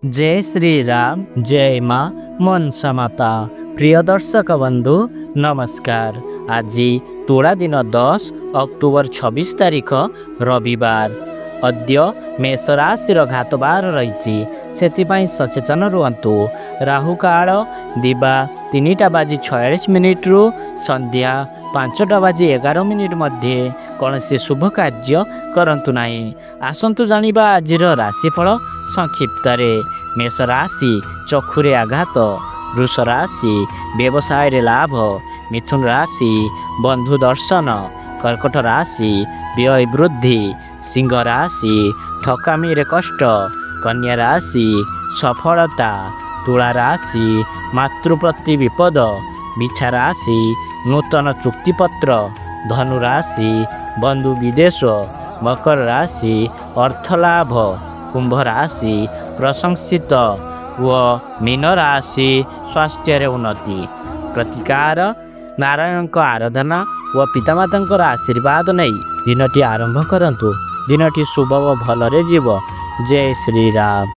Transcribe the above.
जय श्री राम जय माँ मनसा माता। प्रिय दर्शक बंधु नमस्कार। आज तुला दिन 10 अक्टोबर 26 तारिख रविवार। अद्य मेष राशि घातबार रही सचेतन रुहतु। राहुकाल दिवा 3:46 रु संध्या 5:11 मध्य कौन से शुभ कार्य करंतु नहीं। आसंतु जानिबा आजिर राशिफल संक्षिप्त। मेष राशि चक्षुरे आघात, वृष राशि व्यवसाय रे लाभ, मिथुन राशि बंधु दर्शन, कर्कट राशि व्यय वृद्धि, सिंह राशि ठकामी रे कष्ट, कन्या राशि सफलता, तुला राशि मातृप्रति विपद, मिठा राशि नूतन चुक्तिपत्र, धनु राशि बंधु विदेश, मकर राशि अर्थलाभ, कुंभ राशि प्रशंसित व मीन राशि स्वास्थ्य उन्नति। प्रतिकार नारायण आराधना व पितामाता आशीर्वाद नहीं दिनटी आरंभ करंतु। दिनटी शुभ व भलरे जीव। जय श्री राम।